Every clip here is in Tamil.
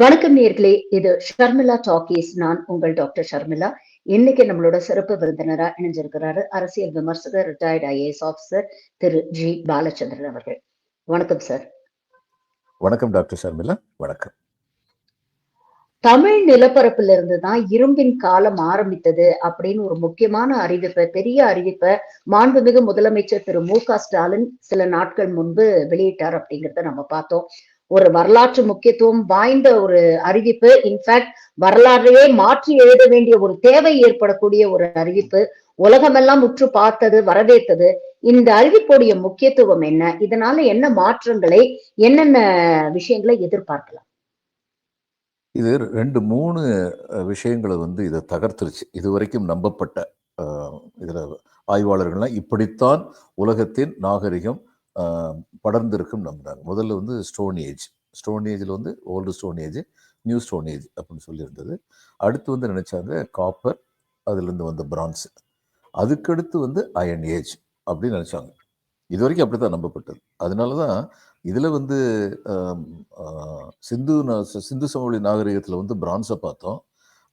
வணக்கம் நேர்களே, இது ஷர்மிளா டாக்கீஸ். நான் உங்கள் டாக்டர் ஷர்மிளா. இன்னைக்கு நம்மளோட சிறப்பு விருந்தினரா இணைஞ்சிருக்கிறாரு அரசியல் விமர்சகர், ரிட்டையர்ட் ஐஏஎஸ் ஆஃபீஸர் திரு ஜி பாலச்சந்திரன் அவர்கள். வணக்கம் சார். வணக்கம் டாக்டர் ஷர்மிளா. வணக்கம். தமிழ் நிலப்பரப்புல இருந்து தான் இரும்பின் காலம் ஆரம்பித்தது அப்படின்னு ஒரு முக்கியமான அறிவிப்பை, பெரிய அறிவிப்பை மாண்புமிகு முதலமைச்சர் திரு மு.க.ஸ்டாலின் சில நாட்கள் முன்பு வெளியிட்டார் அப்படிங்கிறத நம்ம பார்த்தோம். ஒரு வரலாற்று முக்கியத்துவம் வாய்ந்த ஒரு அறிவிப்பு. இன்ஃபேக்ட் வரலாற்றையே மாற்றி எழுத வேண்டிய ஒரு தேவை ஏற்படக்கூடிய ஒரு அறிவிப்பு. உலகமெல்லாம் உற்று பார்த்தது, வரவேற்றது. இந்த அறிவிப்புடைய முக்கியத்துவம் என்ன? இதனால என்ன மாற்றங்களை, என்னென்ன விஷயங்களை எதிர்பார்க்கலாம்? இது 2-3 விஷயங்களை இதை தகர்த்துருச்சு. இதுவரைக்கும் நம்பப்பட்ட இதுல ஆய்வாளர்கள்லாம் இப்படித்தான் உலகத்தின் நாகரிகம் படர்ந்திருக்கும் நம்பினாங்க. முதல்ல ஸ்டோன் ஏஜ். ஸ்டோன் ஏஜில் old stone age, new stone age அப்படின்னு சொல்லியிருந்தது. அடுத்து நினைச்சாங்க காப்பர், அதுலேருந்து வந்த பிரான்ஸ். அதுக்கடுத்து அயன் ஏஜ் அப்படின்னு நினைச்சாங்க. இது வரைக்கும் அப்படித்தான் நம்பப்பட்டது. அதனால தான் இதில் சிந்து சமவெளி நாகரிகத்தில் பிரான்ஸை பார்த்தோம்.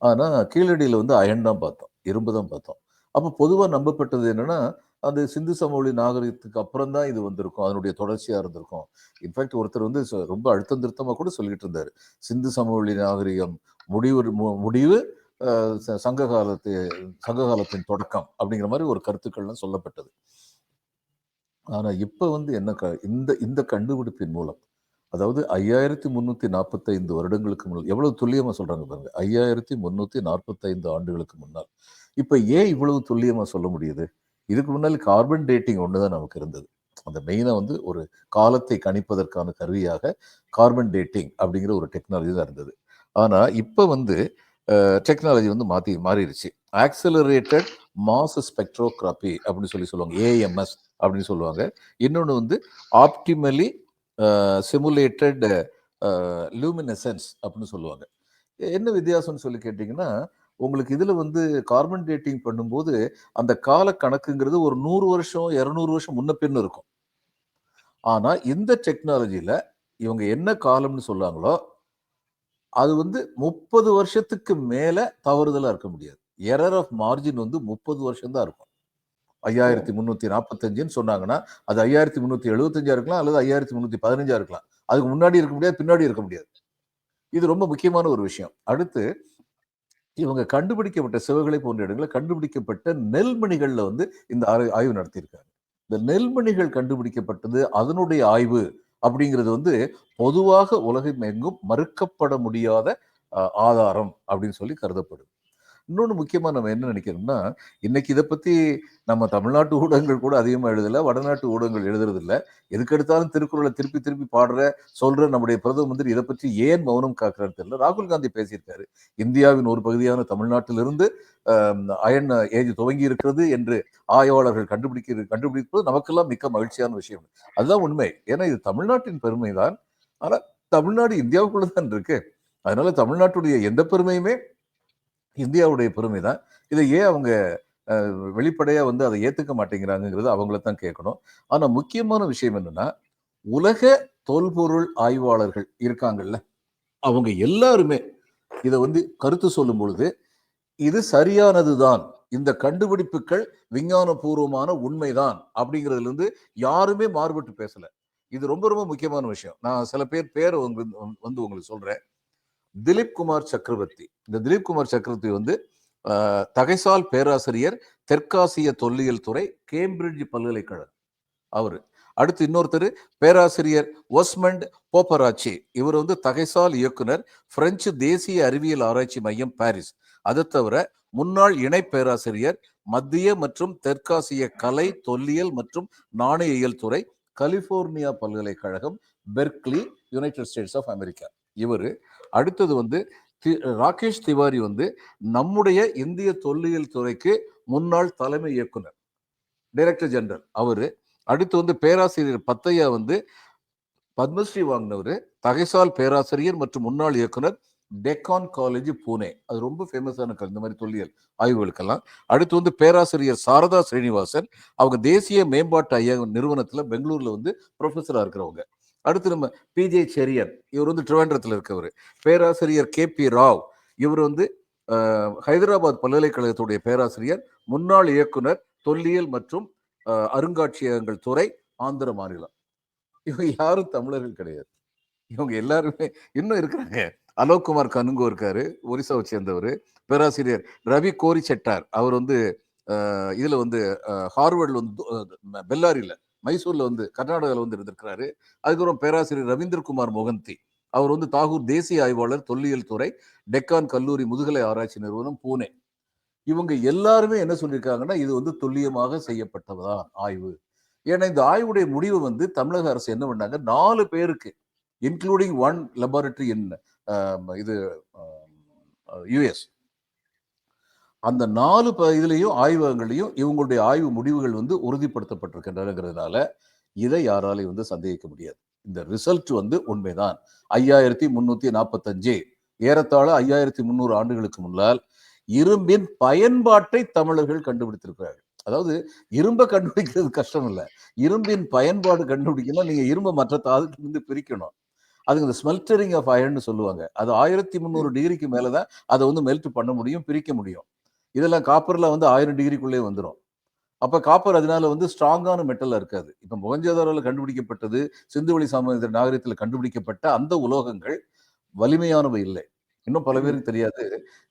ஆனால் கீழடியில் அயன் தான் பார்த்தோம், இரும்பு தான் பார்த்தோம். அப்போ பொதுவாக நம்பப்பட்டது என்னன்னா, அந்த சிந்து சமவெளி நாகரிகத்துக்கு அப்புறம் தான் இது வந்திருக்கும், அதனுடைய தொடர்ச்சியாக இருந்திருக்கும். இன்ஃபேக்ட் ஒருத்தர் ரொம்ப அழுத்தம் திருத்தமாக கூட சொல்லிட்டு இருந்தார், சிந்து சமவெளி நாகரிகம் முடிவு சங்க காலத்தின் தொடக்கம் அப்படிங்கிற மாதிரி ஒரு கருத்துக்கள்லாம் சொல்லப்பட்டது. ஆனா இப்ப என்ன இந்த கண்டுபிடிப்பின் மூலம், அதாவது 5345 வருடங்களுக்கு முன்னால், எவ்வளவு துல்லியமா சொல்றாங்க பாருங்க, 5345 ஆண்டுகளுக்கு முன்னால். இப்ப ஏன் இவ்வளவு துல்லியமா சொல்ல முடியுது? இதுக்கு முன்னாடி கார்பன் டேட்டிங் ஒண்ணுதான் நமக்கு இருந்தது. அந்த மெயினா ஒரு காலத்தை கணிப்பதற்கான கருவியாக கார்பன் டேட்டிங் அப்படிங்கிற ஒரு டெக்னாலஜி தான் இருந்தது. ஆனா இப்ப டெக்னாலஜி மாறிடுச்சு. ஆக்சலரேட்டட் மாஸ் ஸ்பெக்ட்ரோகிராபி அப்படின்னு சொல்லுவாங்க, ஏஎம்எஸ் அப்படின்னு சொல்லுவாங்க. இன்னொன்று ஆப்டிமலி சிமுலேட்டட் லூமினசன்ஸ் அப்படின்னு சொல்லுவாங்க. என்ன வித்தியாசம்னு சொல்லி கேட்டிங்கன்னா, உங்களுக்கு இதில் கார்பன் டேட்டிங் பண்ணும்போது அந்த கால கணக்குங்கிறது ஒரு 100 வருஷம் 200 வருஷம் முன்ன பின்னு இருக்கும். ஆனால் இந்த டெக்னாலஜியில் இவங்க என்ன காலம்னு சொல்லுவாங்களோ அது 30 வருஷத்துக்கு மேலே தவறுதலாக இருக்க முடியாது. எரர் ஆஃப் மார்ஜின் 30 வருஷம் தான் இருக்கும். 5345 சொன்னாங்கன்னா அது 5375 இருக்கலாம், அல்லது 5315 இருக்கலாம். அதுக்கு முன்னாடி இருக்க முடியாது, பின்னாடி இருக்க முடியாது. இது ரொம்ப முக்கியமான ஒரு விஷயம். அடுத்து இவங்க கண்டுபிடிக்கப்பட்ட சிவகளை போன்ற இடங்களில் கண்டுபிடிக்கப்பட்ட நெல்மணிகள்ல இந்த ஆய்வு நடத்தியிருக்காங்க. இந்த நெல்மணிகள் கண்டுபிடிக்கப்பட்டது, அதனுடைய ஆய்வு அப்படிங்கிறது பொதுவாக உலகம் எங்கும் மறுக்கப்பட முடியாத ஆதாரம் அப்படின்னு சொல்லி கருதப்படுது. இன்னொன்று முக்கியமாக நம்ம என்ன நினைக்கிறோம்னா, இன்னைக்கு இதை பற்றி நம்ம தமிழ்நாட்டு ஊடகங்கள் கூட அதிகமாக எழுதலை, வடநாட்டு ஊடகங்கள் எழுதுறதில்லை. எதுக்கெடுத்தாலும் திருக்குறளை திருப்பி திருப்பி சொல்ற நம்முடைய பிரதம மந்திரி இதை பற்றி ஏன் மௌனம் காக்கிறான்னு தெரியல. ராகுல் காந்தி பேசியிருக்காரு, இந்தியாவின் ஒரு பகுதியான தமிழ்நாட்டிலிருந்து அயன் ஏஜ் துவங்கி இருக்கிறது என்று ஆய்வாளர்கள் கண்டுபிடிப்பது நமக்கெல்லாம் மிக்க மகிழ்ச்சியான விஷயம். அதுதான் உண்மை. ஏன்னா இது தமிழ்நாட்டின் பெருமை தான். ஆனால் தமிழ்நாடு இந்தியாவுக்குள்ள தான் இருக்கு. அதனால தமிழ்நாட்டுடைய எந்த பெருமையுமே இந்தியாவுடைய பெருமை தான். இதை ஏன் அவங்க வெளிப்படையா அதை ஏத்துக்க மாட்டேங்கிறாங்கிறது அவங்கள தான் கேட்கணும். ஆனா முக்கியமான விஷயம் என்னன்னா, உலக தொல்பொருள் ஆய்வாளர்கள் இருக்காங்கல்ல, அவங்க எல்லாருமே இதை கருத்து சொல்லும் பொழுது இது சரியானதுதான், இந்த கண்டுபிடிப்புகள் விஞ்ஞான பூர்வமான உண்மைதான் அப்படிங்கிறதுல இருந்து யாருமே மாறுபட்டு பேசல. இது ரொம்ப ரொம்ப முக்கியமான விஷயம். நான் சில பேரை உங்களுக்கு சொல்றேன். திலீப் குமார் சக்கரவர்த்தி. இந்த திலீப் குமார் சக்கரவர்த்தி தகைசால் பேராசிரியர், தெற்காசிய தொல்லியல் துறை, கேம்பிரிட்ஜ் பல்கலைக்கழகம் அவரு. அடுத்து இன்னொருத்தர் பேராசிரியர் ஒஸ்மண்ட் போப்பராச்சி. இவர் தகைசால் இயக்குனர், பிரெஞ்சு தேசிய அறிவியல் ஆராய்ச்சி மையம், பாரிஸ். அதை தவிர முன்னாள் இணை பேராசிரியர், மத்திய மற்றும் தெற்காசிய கலை, தொல்லியல் மற்றும் நாணயியல் துறை, கலிபோர்னியா பல்கலைக்கழகம், Berkeley, United States of America. இவர். அடுத்தது ராகேஷ் திவாரி நம்முடைய இந்திய தொல்லியல் துறைக்கு முன்னாள் தலைமை இயக்குனர், டைரக்டர் ஜெனரல் அவரு. அடுத்து பேராசிரியர் பத்தையா பத்மஸ்ரீ வாங்கினவர், தகைசால் பேராசிரியர் மற்றும் முன்னாள் இயக்குனர், டெக்கான் காலேஜ், பூனே. அது ரொம்ப ஃபேமஸான இந்த மாதிரி தொல்லியல் ஆய்வுகளுக்கெல்லாம். அடுத்து பேராசிரியர் சாரதா ஸ்ரீனிவாசன், அவங்க தேசிய மேம்பாட்டு நிறுவனத்துல பெங்களூர்ல ப்ரொஃபஸரா இருக்கிறவங்க. அடுத்து நம்ம பிஜே செரியன், இவர் வந்து திருவனந்தபுரத்தில் இருக்கவர். பேராசிரியர் KP ராவ், இவர் வந்து ஹைதராபாத் பல்கலைக்கழகத்துடைய பேராசிரியர், முன்னாள் இயக்குனர், தொல்லியல் மற்றும் அருங்காட்சியகங்கள் துறை, ஆந்திர மாநிலம். இவங்க யாரும் தமிழர்கள் கிடையாது. இவங்க எல்லாருமே இன்னும் இருக்கிறாங்க. அலோக் குமார் கனுங்கோ இருக்காரு, ஒரிசாவை சேர்ந்தவர். பேராசிரியர் ரவி கோரி செட்டார், அவர் வந்து இதுல வந்து ஹார்வர்டில் வந்து பெல்லாரியில, மைசூர்ல வந்து கர்நாடகாவில் வந்து இருந்திருக்கிறாரு. அதுக்கப்புறம் பேராசிரியர் ரவீந்திரகுமார் மொகந்தி, அவர் வந்து தாகூர் தேசிய ஆய்வாளர், தொல்லியல் துறை, டெக்கான் கல்லூரி முதுகலை ஆராய்ச்சி நிறுவனம், பூனே. இவங்க எல்லாருமே என்ன சொல்லியிருக்காங்கன்னா, இது வந்து துல்லியமாக செய்யப்பட்டதான் ஆய்வு. ஏன்னா இந்த ஆய்வுடைய முடிவு வந்து தமிழக அரசு என்ன பண்ணாங்க, 4 பேருக்கு, இன்க்ளூடிங் 1 லெபார்டரி இன் இது யுஎஸ், அந்த 4 இதுலையும் ஆய்வகங்களையும் இவங்களுடைய ஆய்வு முடிவுகள் வந்து உறுதிப்படுத்தப்பட்டிருக்கின்றனங்கிறதுனால இதை யாராலையும் வந்து சந்தேகிக்க முடியாது. இந்த ரிசல்ட் வந்து உண்மைதான். 5345, ஏறத்தாழ 5300 ஆண்டுகளுக்கு முன்னால் இரும்பின் பயன்பாட்டை தமிழர்கள் கண்டுபிடித்திருக்கிறார்கள். அதாவது இரும்பை கண்டுபிடிக்கிறது கஷ்டம் இல்லை, இரும்பின் பயன்பாடு கண்டுபிடிக்கணும். நீங்க இரும்பை மற்ற தாதுக்கு வந்து பிரிக்கணும். அதுக்கு இந்த ஸ்மெல்டரிங் ஆஃப் அயர்ன்னு சொல்லுவாங்க. அது 1300 டிகிரிக்கு மேலதான் அதை வந்து மெல்ட் பண்ண முடியும், பிரிக்க முடியும். இதெல்லாம் காப்பர்ல வந்து 1000 டிகிரிக்குள்ளே வந்துடும். அப்ப காப்பர் அதனால வந்து ஸ்ட்ராங்கான மெட்டல்ல இருக்காது. இப்ப மொஹஞ்சதாரோல கண்டுபிடிக்கப்பட்டது, சிந்துவெளி சமவெளி நாகரிகத்தில் கண்டுபிடிக்கப்பட்ட அந்த உலோகங்கள் வலிமையானவை இல்லை. இன்னும் பல பேருக்கு தெரியாது,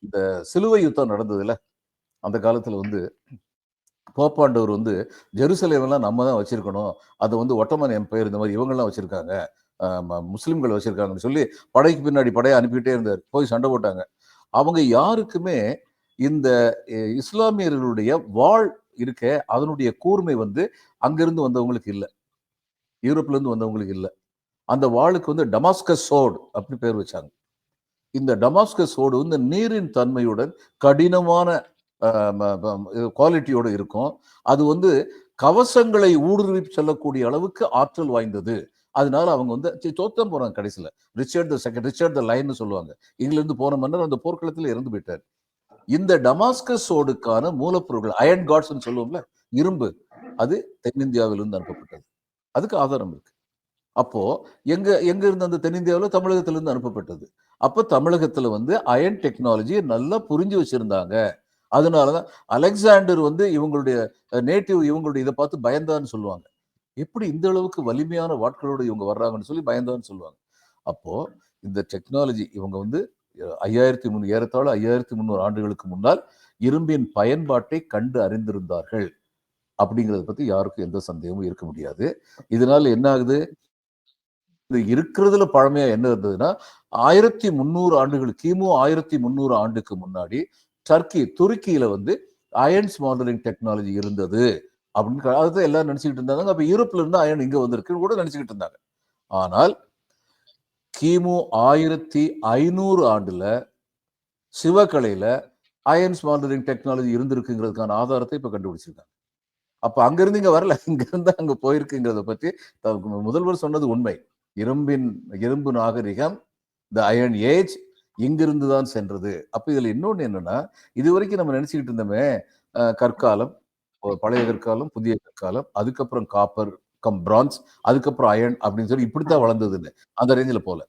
இந்த சிலுவை யுத்தம் நடந்ததுல, அந்த காலத்துல வந்து போப்பாண்டவர் வந்து ஜெருசலேம் எல்லாம் நம்ம தான் வச்சிருக்கணும், அதை வந்து ஒட்டமன் எம்பையர் இந்த மாதிரி இவங்கெல்லாம் வச்சிருக்காங்க, முஸ்லிம்கள் வச்சிருக்காங்கன்னு சொல்லி படைக்கு பின்னாடி படையை அனுப்பிட்டே இருந்தார். போய் சண்டை போட்டாங்க. அவங்க யாருக்குமே இந்த இஸ்லாமியர்களுடைய வாழ் இருக்க அதனுடைய கூர்மை வந்து அங்கிருந்து வந்தவங்களுக்கு இல்லை, யூரோப்ல இருந்து வந்தவங்களுக்கு இல்லை. அந்த வாளுக்கு வந்து டமாஸ்கஸ் சோடு அப்படி பேர் வச்சாங்க. இந்த டமாஸ்கஸ் சோடு வந்து நீரின் தன்மையுடன் கடினமான குவாலிட்டியோட இருக்கும். அது வந்து கவசங்களை ஊடுருவி செல்லக்கூடிய அளவுக்கு ஆற்றல் வாய்ந்தது. அதனால அவங்க வந்து தோத்தம் போறாங்க கடைசியில. ரிச்சர்ட் த லைன்னு சொல்லுவாங்க. இங்கிலிருந்து போன மன்னர் அந்த போர்க்களத்தில் இறந்து போயிட்டார். இந்த டமாஸ்கஸ் சோடுக்கான மூலப்பொருட்கள் அயன் காட்ஸ் சொல்லுவோம்ல, இரும்பு, அது தென்னிந்தியாவிலிருந்து அனுப்பப்பட்டது. அதுக்கு ஆதாரம் இருக்கு. அப்போ எங்க எங்க இருந்து அந்த தென்னிந்தியாவில் தமிழகத்திலிருந்து அனுப்பப்பட்டது. அப்ப தமிழகத்துல வந்து அயன் டெக்னாலஜியை நல்லா புரிஞ்சு வச்சிருந்தாங்க. அதனாலதான் அலெக்சாண்டர் வந்து இவங்களுடைய நேட்டிவ், இவங்களுடைய இதை பார்த்து பயந்தான்னு சொல்லுவாங்க. எப்படி இந்த அளவுக்கு வலிமையான வாட்களோடு இவங்க வர்றாங்கன்னு சொல்லி பயந்தான்னு சொல்லுவாங்க. அப்போ இந்த டெக்னாலஜி இவங்க வந்து 5300, ஏறத்தாழ 5300 ஆண்டுகளுக்கு முன்னால் இரும்பின் பயன்பாட்டை கண்டு அறிந்திருந்தார்கள் அப்படிங்கிறத பத்தி யாருக்கும் எந்த சந்தேகமும் இருக்க முடியாது. இதனால என்ன ஆகுது, இது இருக்கிறதுல பழமையா என்ன இருந்ததுன்னா, 1300 ஆண்டுகள், கிமு 1300 ஆண்டுக்கு முன்னாடி துருக்கியில வந்து அயன் ஸ்மால்டரிங் டெக்னாலஜி இருந்தது அப்படின்னு அதுதான் எல்லாரும் நினைச்சுக்கிட்டு இருந்தாங்க. அப்ப யூரோப்ல இருந்து அயன் இங்க வந்திருக்குன்னு கூட நினைச்சுக்கிட்டு இருந்தாங்க. ஆனால் கிமு 1500 ஆண்டுல சிவகலையில அயன் ஸ்மால்டரிங் டெக்னாலஜி இருந்திருக்குங்கிறதுக்கான ஆதாரத்தை இப்ப கண்டுபிடிச்சிருக்காங்க. அப்ப அங்க இருந்து இங்க வரல, இங்க இருந்து அங்க போயிருக்குங்கிறத பற்றி முதல்வர் சொன்னது உண்மை. இரும்பு நாகரிகம், த அயன் ஏஜ், இங்கிருந்து தான் சென்றது. அப்ப இதுல இன்னொன்னு என்னன்னா, இது வரைக்கும் நம்ம நினைச்சுக்கிட்டு இருந்தோமே, கற்காலம், பழைய கற்காலம், புதிய கற்காலம், அதுக்கப்புறம் காப்பர் கம் பிரான்ஸ், அதுக்கப்புறம் அயன் அப்படின்னு சொல்லி இப்படித்தான் வளர்ந்ததுன்னு அந்த ரேஞ்சில் போல.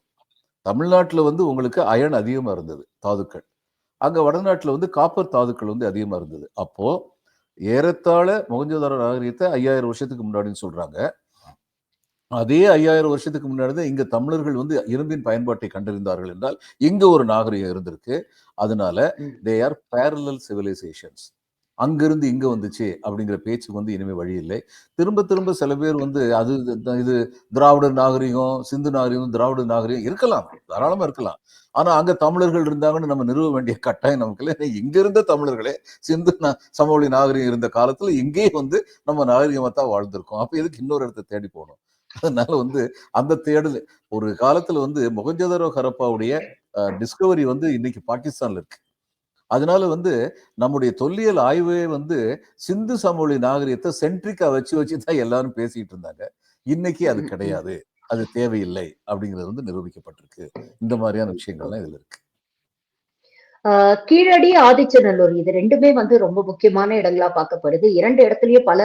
தமிழ்நாட்டுல வந்து உங்களுக்கு அயன் அதிகமா இருந்தது, தாதுக்கள். அங்க வடநாட்டுல வந்து காப்பர் தாதுக்கள் வந்து அதிகமா இருந்தது. அப்போ ஏறத்தாழ மொஹஞ்சதாரோ நாகரிகத்தை 5000 வருஷத்துக்கு முன்னாடின்னு சொல்றாங்க. அதே 5000 வருஷத்துக்கு முன்னாடி தான் இங்க தமிழர்கள் வந்து இரும்பின் பயன்பாட்டை கண்டறிந்தார்கள் என்றால் இங்க ஒரு நாகரிகம் இருந்திருக்கு. அதனால தே ஆர் பேரலல் சிவிலைசேஷன்ஸ். அங்கிருந்து இங்க வந்துச்சு அப்படிங்கிற பேச்சுக்கு வந்து இனிமே வழி இல்லை. திரும்ப திரும்ப சில பேர் வந்து அது இது திராவிட நாகரிகம், சிந்து நாகரிகம், திராவிட நாகரிகம் இருக்கலாம், தாராளமா இருக்கலாம். ஆனா அங்க தமிழர்கள் இருந்தாங்கன்னு நம்ம நிறுவ வேண்டிய கட்டாயம் நமக்கு இல்லை. இங்க இருந்த தமிழர்களே சிந்து சமவெளி நாகரிகம் இருந்த காலத்துல இங்கே வந்து நம்ம நாகரிகமா தான் வாழ்ந்திருக்கோம். அப்ப எதுக்கு இன்னொரு இடத்தை தேடி போகணும்? அதனால வந்து அந்த தேடல் ஒரு காலத்துல வந்து மொஹஞ்சதாரோ ஹரப்பாவுடைய டிஸ்கவரி வந்து இன்னைக்கு பாகிஸ்தான்ல இருக்கு. அதனால வந்து நம்முடைய தொல்லியல் ஆய்வே வந்து சிந்து சமவெளி நாகரிகத்தை சென்ட்ரிக்கா வச்சு தான் எல்லாரும் பேசிட்டு இருந்தாங்க. இன்னைக்கு அது கிடையாது, அது தேவையில்லை அப்படிங்கிறது வந்து நிரூபிக்கப்பட்டிருக்கு. இந்த மாதிரியான விஷயங்கள்லாம் இதுல இருக்கு. கீழடி, ஆதிச்சநல்லூர் இது 2மே வந்து ரொம்ப முக்கியமான இடங்களா பார்க்கப்படுது. 2 இடத்துலயும் பல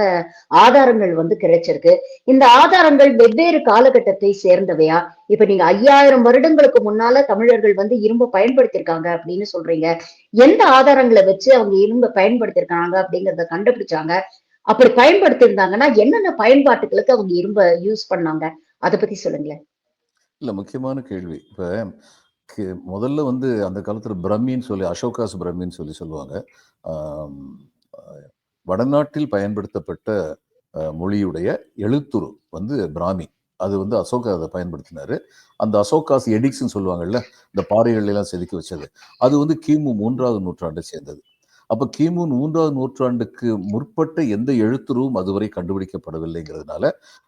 ஆதாரங்கள் வந்து கிடைச்சிருக்கு. இந்த ஆதாரங்கள் வெவ்வேறு காலகட்டத்தை சேர்ந்தவையா? இப்ப நீங்க 5000 வருடங்களுக்கு முன்னால தமிழர்கள் வந்து இரும்ப பயன்படுத்தியிருக்காங்க அப்படின்னு சொல்றீங்க. எந்த ஆதாரங்கள வச்சு அவங்க இரும்ப பயன்படுத்தியிருக்காங்க அப்படிங்கிறத கண்டுபிடிச்சாங்க? அப்படி பயன்படுத்தியிருந்தாங்கன்னா, என்னென்ன பயன்பாட்டுகளுக்கு அவங்க இரும்ப யூஸ் பண்ணாங்க? அத பத்தி சொல்லுங்களேன். இல்ல முக்கியமான கேள்வி. இப்ப கி முதல்ல வந்து அந்த காலத்துல பிரமின்னு சொல்லி அசோகாஸ் பிரமின்னு சொல்லுவாங்க. ஆம், அ வடநாட்டில் பயன்படுத்தப்பட்ட மொழியுடைய எழுத்துரு வந்து பிராமி. அது வந்து அசோகா அத பயன்படுத்தினாரு. அந்த அசோகாஸ் எடிக்ஸ்ன்னு சொல்லுவாங்கல்ல, இந்த பாறைகள்ல எல்லாம் செதுக்கி வச்சது. அது வந்து கிமு 3வது நூற்றாண்டை சேர்ந்தது. அப்ப கிமு 3வது நூற்றாண்டுக்கு முற்பட்ட எந்த எழுத்துருவும் அதுவரை கண்டுபிடிக்கப்படவில்லைங்கிறதுனால,